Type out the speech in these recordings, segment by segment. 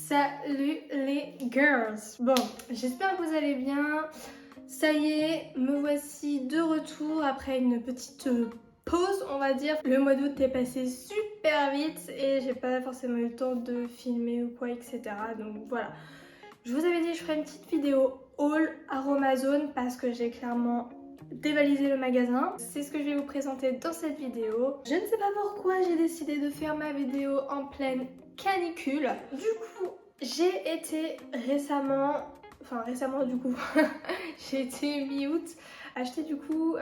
Salut les girls. Bon, j'espère que vous allez bien. Ça y est, me voici de retour après une petite pause, on va dire. Le mois d'août est passé super vite et j'ai pas forcément eu le temps de filmer ou quoi, etc. Donc voilà. Je vous avais dit que je ferais une petite vidéo haul Aromazone parce que j'ai clairement dévalisé le magasin. C'est ce que je vais vous présenter dans cette vidéo. Je ne sais pas pourquoi j'ai décidé de faire ma vidéo en pleine canicule. Du coup, j'ai été récemment du coup, j'ai été mi-août acheter du coup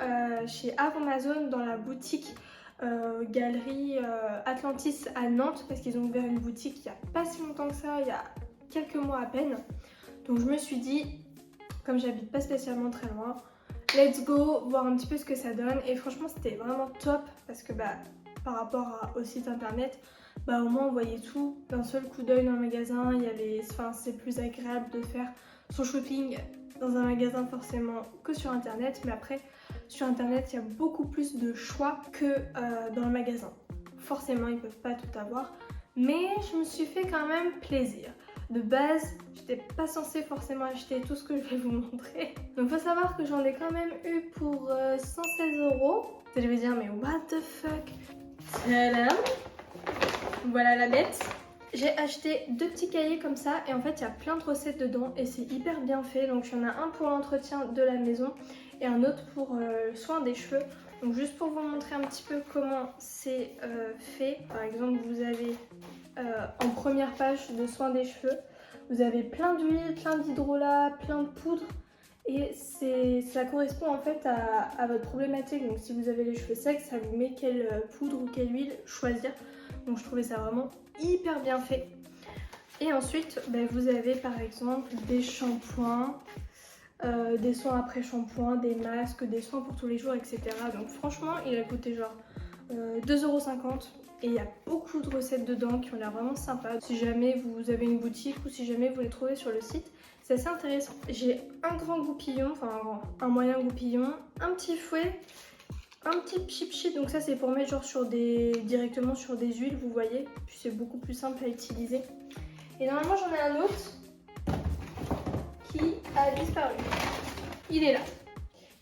chez Aromazone dans la boutique Galerie Atlantis à Nantes parce qu'ils ont ouvert une boutique il n'y a pas si longtemps que ça, il y a quelques mois à peine. Donc je me suis dit, comme j'habite pas spécialement très loin, let's go, voir un petit peu ce que ça donne. Et franchement c'était vraiment top parce que par rapport au site internet, au moins on voyait tout d'un seul coup d'œil dans le magasin. C'est plus agréable de faire son shopping dans un magasin forcément que sur internet, mais après sur internet il y a beaucoup plus de choix que dans le magasin. Forcément ils peuvent pas tout avoir, mais je me suis fait quand même plaisir. De base, j'étais pas censée forcément acheter tout ce que je vais vous montrer. Donc faut savoir que j'en ai quand même eu pour 116 €. Je vais dire mais what the fuck. Tadam. Voilà la bête. J'ai acheté 2 petits cahiers comme ça et en fait il y a plein de recettes dedans et c'est hyper bien fait. Donc il y en a un pour l'entretien de la maison et un autre pour le soin des cheveux. Donc juste pour vous montrer un petit peu comment c'est fait. Par exemple vous avez en première page de soin des cheveux, vous avez plein d'huile, plein d'hydrolat, plein de poudre. Et ça correspond en fait à votre problématique. Donc si vous avez les cheveux secs, ça vous met quelle poudre ou quelle huile choisir. Donc je trouvais ça vraiment hyper bien fait. Et ensuite vous avez par exemple des shampoings, des soins après shampoing, des masques, des soins pour tous les jours, etc. Donc franchement il a coûté genre 2,50 € et il y a beaucoup de recettes dedans qui ont l'air vraiment sympas. Si jamais vous avez une boutique ou si jamais vous les trouvez sur le site, c'est assez intéressant. J'ai un grand goupillon, enfin un moyen goupillon, un petit fouet, un petit chip, donc ça c'est pour mettre genre directement sur des huiles, vous voyez, puis c'est beaucoup plus simple à utiliser. Et normalement j'en ai un autre qui a disparu. Il est là.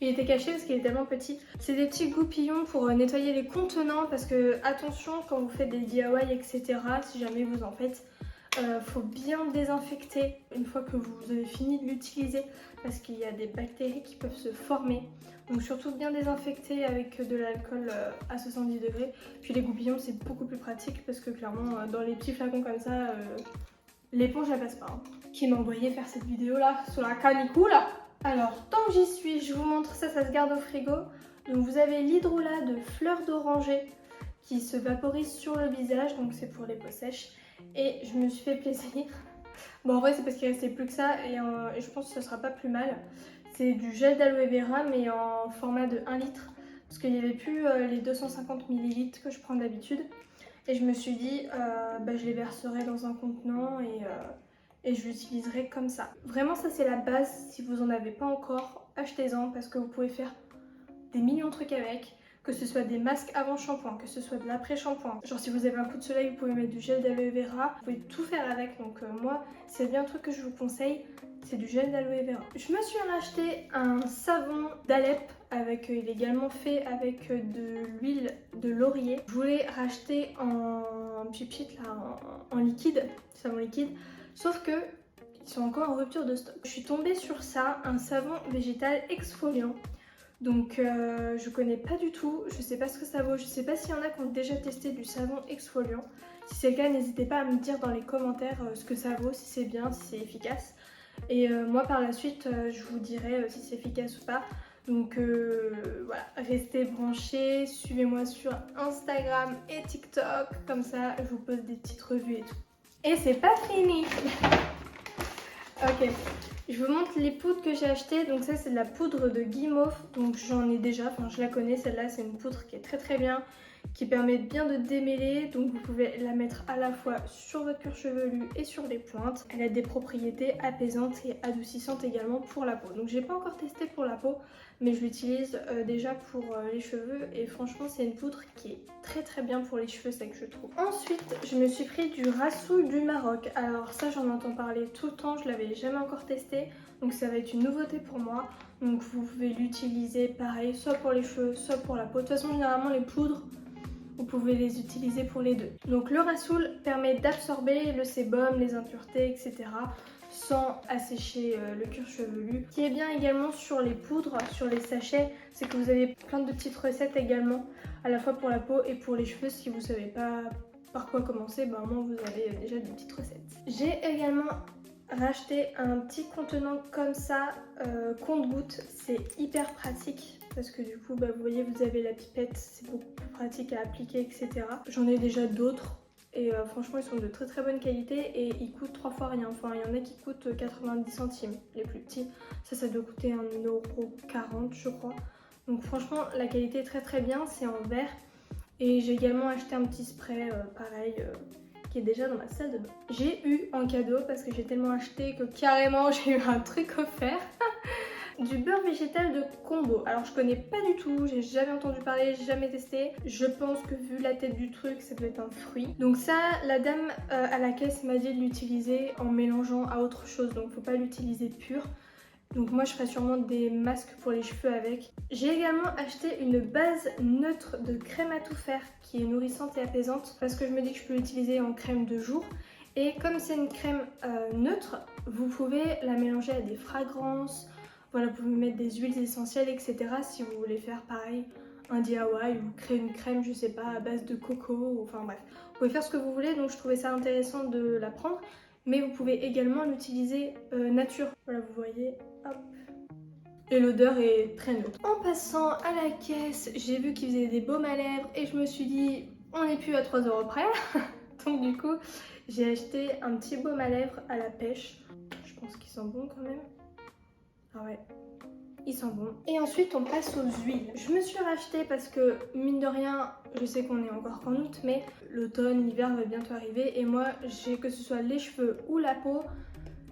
Il était caché parce qu'il est tellement petit. C'est des petits goupillons pour nettoyer les contenants parce que attention quand vous faites des DIY, etc. Si jamais vous en faites, faut bien désinfecter une fois que vous avez fini de l'utiliser parce qu'il y a des bactéries qui peuvent se former. Donc surtout bien désinfecter avec de l'alcool à 70 degrés. Puis les goupillons c'est beaucoup plus pratique parce que clairement dans les petits flacons comme ça, l'éponge elle passe pas. Hein. Qui m'a envoyé faire cette vidéo là sur la canicule. Alors, tant que j'y suis, je vous montre ça, ça se garde au frigo. Donc vous avez l'hydrolat de fleurs d'oranger qui se vaporise sur le visage, donc c'est pour les peaux sèches. Et je me suis fait plaisir. Bon en vrai c'est parce qu'il restait plus que ça et je pense que ça sera pas plus mal. C'est du gel d'aloe vera mais en format de 1 litre. Parce qu'il n'y avait plus les 250 ml que je prends d'habitude. Et je me suis dit, je les verserai dans un contenant et je l'utiliserai comme ça. Vraiment ça c'est la base, si vous en avez pas encore, achetez-en parce que vous pouvez faire des millions de trucs avec, que ce soit des masques avant shampoing, que ce soit de l'après shampoing. Genre si vous avez un coup de soleil, vous pouvez mettre du gel d'aloe vera, vous pouvez tout faire avec. Donc moi, c'est bien un truc que je vous conseille, c'est du gel d'aloe vera. Je me suis racheté un savon d'Alep avec, il est également fait avec de l'huile de laurier. Je voulais racheter en pipit là, en liquide, savon liquide. Sauf que ils sont encore en rupture de stock. Je suis tombée sur ça, un savon végétal exfoliant. Donc je connais pas du tout, je sais pas ce que ça vaut, je sais pas s'il y en a qui ont déjà testé du savon exfoliant. Si c'est le cas, n'hésitez pas à me dire dans les commentaires ce que ça vaut, si c'est bien, si c'est efficace. Et moi par la suite, je vous dirai si c'est efficace ou pas. Donc voilà, restez branchés, suivez-moi sur Instagram et TikTok, comme ça je vous pose des petites revues et tout. Et c'est pas fini. Ok, je vous montre les poudres que j'ai achetées. Donc ça c'est de la poudre de guimauve, donc j'en ai déjà, enfin je la connais celle-là, c'est une poudre qui est très bien, qui permet bien de démêler, donc vous pouvez la mettre à la fois sur votre cuir chevelu et sur les pointes. Elle a des propriétés apaisantes et adoucissantes également pour la peau. Donc j'ai pas encore testé pour la peau, mais je l'utilise déjà pour les cheveux et franchement c'est une poudre qui est très bien pour les cheveux secs je trouve. Ensuite je me suis pris du Rassoul du Maroc. Alors ça j'en entends parler tout le temps, je l'avais jamais encore testé, donc ça va être une nouveauté pour moi. Donc vous pouvez l'utiliser pareil, soit pour les cheveux, soit pour la peau. De toute façon généralement les poudres, vous pouvez les utiliser pour les deux. Donc le Rassoul permet d'absorber le sébum, les impuretés, etc. sans assécher le cuir chevelu. Ce qui est bien également sur les poudres, sur les sachets, c'est que vous avez plein de petites recettes également, à la fois pour la peau et pour les cheveux. Si vous ne savez pas par quoi commencer, ben, au moins vous avez déjà des petites recettes. J'ai également racheté un petit contenant comme ça, compte-gouttes. C'est hyper pratique parce que du coup, bah, vous voyez, vous avez la pipette, c'est beaucoup plus pratique à appliquer, etc. J'en ai déjà d'autres. Et franchement ils sont de très bonne qualité et ils coûtent 3 fois rien. Enfin il y en a qui coûtent 90 centimes les plus petits. Ça doit coûter 1,40 € je crois. Donc franchement la qualité est très bien, c'est en verre. Et j'ai également acheté un petit spray pareil qui est déjà dans ma salle de bain. J'ai eu en cadeau, parce que j'ai tellement acheté que carrément j'ai eu un truc offert. Du beurre végétal de Combo. Alors je connais pas du tout, j'ai jamais entendu parler, j'ai jamais testé. Je pense que vu la tête du truc, ça doit être un fruit. Donc ça, la dame à la caisse m'a dit de l'utiliser en mélangeant à autre chose, donc faut pas l'utiliser pur. Donc moi je ferai sûrement des masques pour les cheveux avec. J'ai également acheté une base neutre de crème à tout faire qui est nourrissante et apaisante parce que je me dis que je peux l'utiliser en crème de jour. Et comme c'est une crème neutre, vous pouvez la mélanger à des fragrances. Voilà, vous pouvez mettre des huiles essentielles, etc. si vous voulez faire pareil, un DIY ou créer une crème, je sais pas, à base de coco, ou, enfin bref. Vous pouvez faire ce que vous voulez, donc je trouvais ça intéressant de la prendre. Mais vous pouvez également l'utiliser nature. Voilà, vous voyez, hop. Et l'odeur est très neutre. En passant à la caisse, j'ai vu qu'ils faisaient des baumes à lèvres et je me suis dit, on n'est plus à 3 € près. Donc du coup, j'ai acheté un petit baume à lèvres à la pêche. Je pense qu'ils sont bons quand même. Ah ouais, ils sont bons. Et ensuite on passe aux huiles. Je me suis racheté parce que mine de rien, je sais qu'on est encore qu'en août, mais l'automne, l'hiver va bientôt arriver. Et moi, j'ai que ce soit les cheveux ou la peau,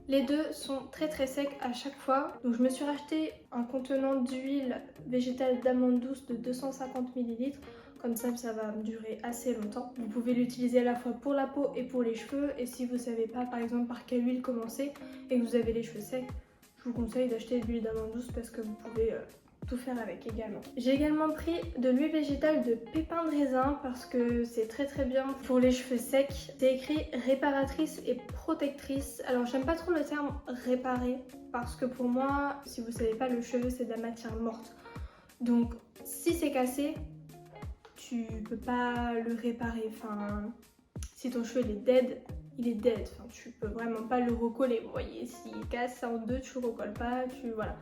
les deux sont très secs à chaque fois. Donc je me suis racheté un contenant d'huile végétale d'amande douce de 250 ml. Comme ça va me durer assez longtemps. Vous pouvez l'utiliser à la fois pour la peau et pour les cheveux. Et si vous savez pas par exemple par quelle huile commencer et que vous avez les cheveux secs, je vous conseille d'acheter de l'huile d'amande douce parce que vous pouvez tout faire avec également. J'ai également pris de l'huile végétale de pépins de raisin parce que c'est très bien pour les cheveux secs. C'est écrit réparatrice et protectrice. Alors j'aime pas trop le terme réparer parce que pour moi, si vous savez pas, le cheveu c'est de la matière morte. Donc si c'est cassé, tu peux pas le réparer. Enfin, si ton cheveu il est dead, il est dead. Enfin, tu peux vraiment pas le recoller. Vous voyez, s'il casse en deux, tu recolles pas, voilà.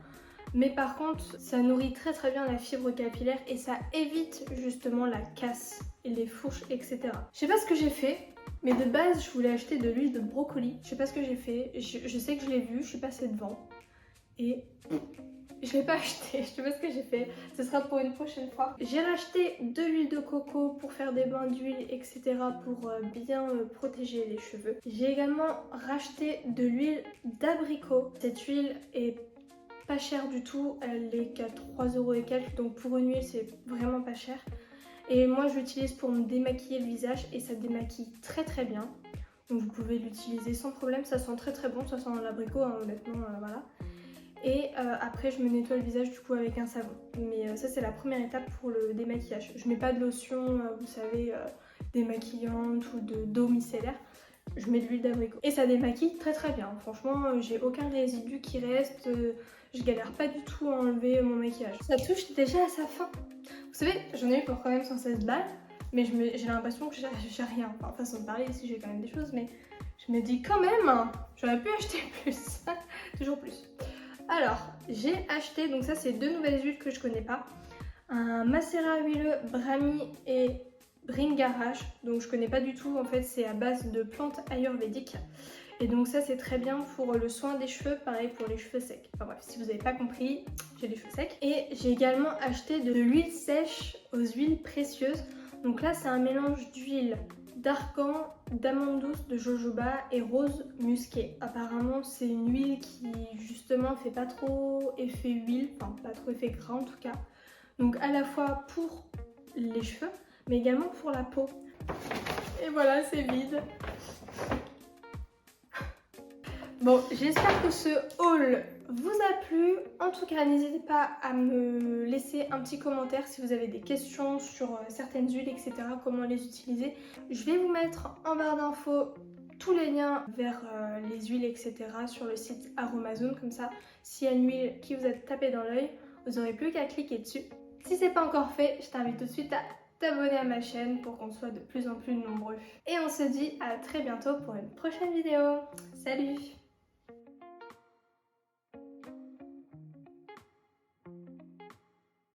Mais par contre, ça nourrit très bien la fibre capillaire et ça évite justement la casse et les fourches, etc. Je sais pas ce que j'ai fait, mais de base, je voulais acheter de l'huile de brocoli. Je sais pas ce que j'ai fait. Je sais que je l'ai vu, je suis passée devant et je l'ai pas acheté, je sais pas ce que j'ai fait, ce sera pour une prochaine fois. J'ai racheté de l'huile de coco pour faire des bains d'huile, etc. pour bien protéger les cheveux. J'ai également racheté de l'huile d'abricot. Cette huile est pas chère du tout, elle est qu'à 3 € et quelques, donc pour une huile c'est vraiment pas cher. Et moi je l'utilise pour me démaquiller le visage et ça démaquille très bien. Donc vous pouvez l'utiliser sans problème, ça sent très bon, ça sent l'abricot hein, honnêtement, voilà. Et après je me nettoie le visage du coup avec un savon. Mais ça c'est la première étape pour le démaquillage. Je mets pas de lotion, vous savez, démaquillante ou d'eau micellaire. Je mets de l'huile d'abricot. Et ça démaquille très bien. Franchement, j'ai aucun résidu qui reste. Je galère pas du tout à enlever mon maquillage. Ça touche déjà à sa fin. Vous savez, j'en ai eu pour quand même 116 balles. Mais j'ai l'impression que j'ai rien. Enfin, façon de parler, ici j'ai quand même des choses. Mais je me dis quand même, j'aurais pu acheter plus. Toujours plus. Alors, j'ai acheté, donc ça c'est deux nouvelles huiles que je connais pas. Un macérat huileux Brahmi et Bringaraj. Donc je connais pas du tout, en fait c'est à base de plantes ayurvédiques. Et donc ça c'est très bien pour le soin des cheveux, pareil pour les cheveux secs. Enfin bref, si vous n'avez pas compris, j'ai les cheveux secs. Et j'ai également acheté de l'huile sèche aux huiles précieuses. Donc là c'est un mélange d'huile d'argan, d'amande douce de jojoba et rose musqué. Apparemment c'est une huile qui justement fait pas trop effet huile, enfin pas trop effet gras en tout cas. Donc à la fois pour les cheveux mais également pour la peau. Et voilà, c'est vide. Bon, j'espère que ce haul vous a plu. En tout cas, n'hésitez pas à me laisser un petit commentaire si vous avez des questions sur certaines huiles, etc. Comment les utiliser. Je vais vous mettre en barre d'infos tous les liens vers les huiles, etc. sur le site Aromazone. Comme ça, s'il y a une huile qui vous a tapé dans l'œil, vous n'aurez plus qu'à cliquer dessus. Si c'est pas encore fait, je t'invite tout de suite à t'abonner à ma chaîne pour qu'on soit de plus en plus nombreux. Et on se dit à très bientôt pour une prochaine vidéo. Salut!